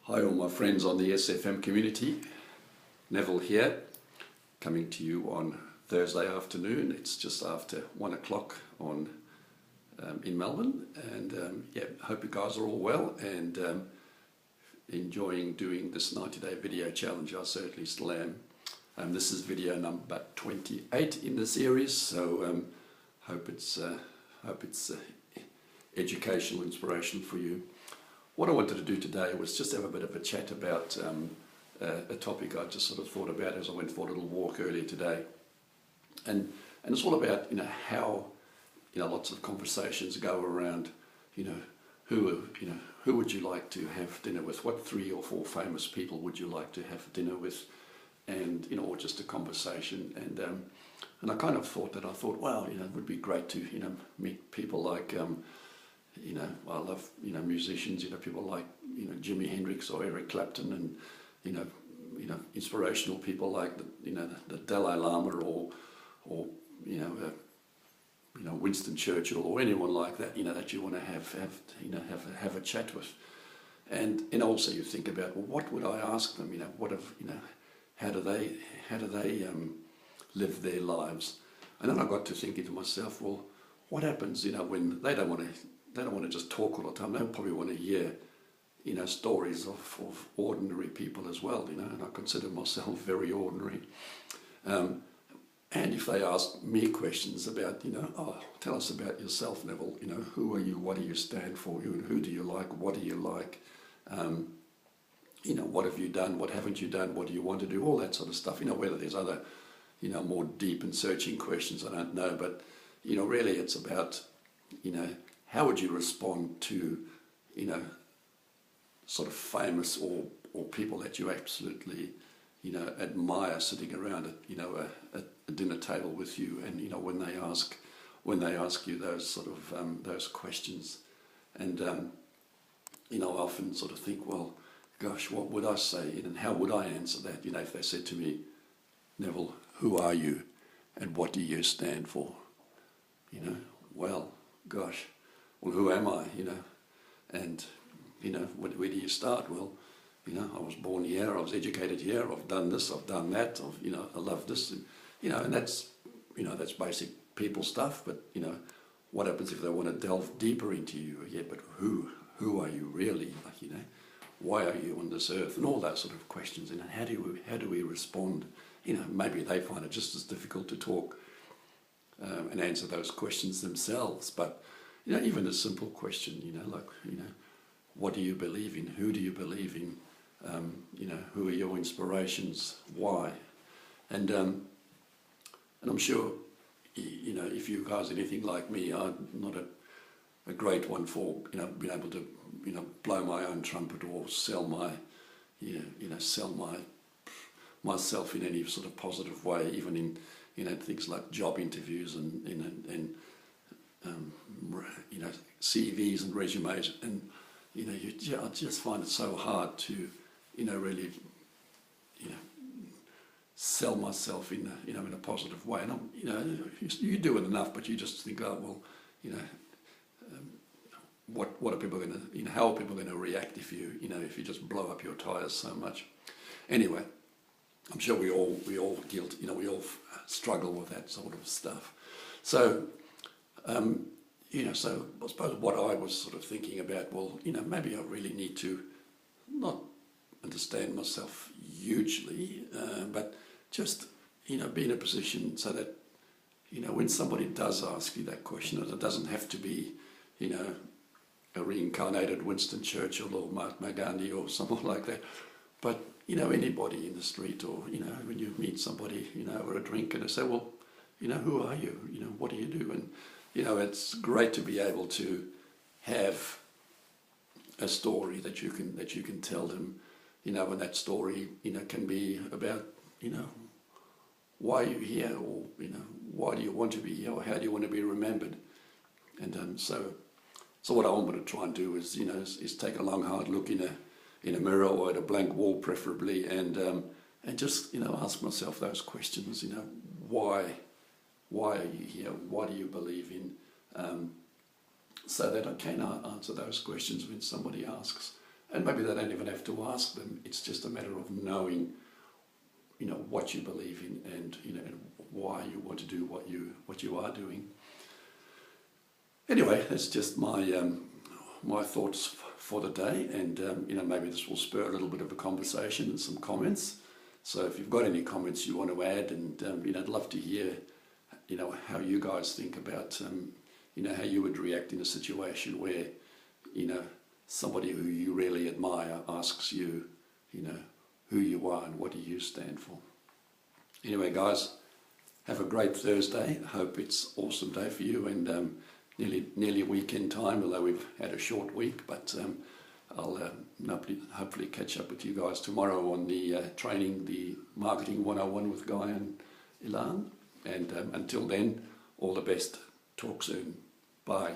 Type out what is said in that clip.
Hi all my friends on the SFM community, Neville here, coming to you on Thursday afternoon. It's just after 1 o'clock in Melbourne, and hope you guys are all well and enjoying doing this 90-day video challenge. I certainly still am. This is video number 28 in the series, so hope it's educational, inspirational for you. What I wanted to do today was just have a bit of a chat about a topic I just sort of thought about as I went for a little walk earlier today, and it's all about how lots of conversations go around who would you like to have dinner with, what 3 or 4 famous people would you like to have dinner with, and or just a conversation, and I kind of thought wow, it would be great to meet people like I love musicians, people like Jimi, Hendrix or Eric Clapton, and inspirational people like the Dalai Lama or Winston Churchill or anyone like that that you want to have a chat with, and also you think about, well, what would I ask them? How do they live their lives? And then I got to thinking to myself, well, what happens when they don't want to just talk all the time? They probably want to hear stories of ordinary people as well, and I consider myself very ordinary. And if they ask me questions about, tell us about yourself, Neville, who are you, what do you stand for, who do you like, what do you like, what have you done, what haven't you done, what do you want to do, all that sort of stuff, whether there's other, more deep and searching questions, I don't know, but, really it's about, how would you respond to, sort of famous or people that you absolutely, admire sitting around at a dinner table with you, and when they ask you those sort of those questions, and I often sort of think, well, gosh, what would I say, and how would I answer that? If they said to me, Neville, who are you, and what do you stand for? Well, gosh, well, who am I? And where do you start? Well, I was born here, I was educated here, I've done this, I've done that, I love this, and that's basic people stuff. But what happens if they want to delve deeper into you? Yeah, but who are you really? Why are you on this earth? And all those sort of questions. And how do we respond? Maybe they find it just as difficult to talk and answer those questions themselves. But even a simple question, what do you believe in? Who do you believe in? Who are your inspirations? Why? And I'm sure, if you guys are anything like me, I'm not a great one for, being able to, blow my own trumpet or sell myself in any sort of positive way, even in, things like job interviews and CVs and resumes, and, I just find it so hard to, really, sell myself in a positive way. And you do it enough, but you just think, oh well, what are people going to, how are people going to react if you just blow up your tires so much? Anyway, I'm sure we all we all struggle with that sort of stuff. So, so I suppose what I was sort of thinking about, well, maybe I really need to not understand myself hugely, but just, be in a position so that, when somebody does ask you that question, it doesn't have to be, a reincarnated Winston Churchill or Mahatma Gandhi or someone like that, but, anybody in the street, or, when you meet somebody, over a drink, and they say, well, who are you? What do you do? And, it's great to be able to have a story that you can tell them, and that story, can be about, why are you here, or, why do you want to be here, or how do you want to be remembered? And so what I want to try and do is, is take a long, hard look in a mirror, or at a blank wall preferably, and just, ask myself those questions, why are you here, what do you believe in, so that I can answer those questions when somebody asks. And maybe they don't even have to ask them. It's just a matter of knowing, you know, what you believe in, and you know, and why you want to do what you are doing. Anyway, that's just my thoughts for the day, and you know, maybe this will spur a little bit of a conversation and some comments. So if you've got any comments you want to add, and you know, I'd love to hear, you know, how you guys think about, you know, how you would react in a situation where, you know, somebody who you really admire asks you, you know, who you are and what do you stand for. Anyway, guys, have a great Thursday. Hope it's an awesome day for you, and nearly weekend time, although we've had a short week, but I'll hopefully catch up with you guys tomorrow on the training, the Marketing 101 with Guy and Ilan. And until then, all the best. Talk soon. Bye.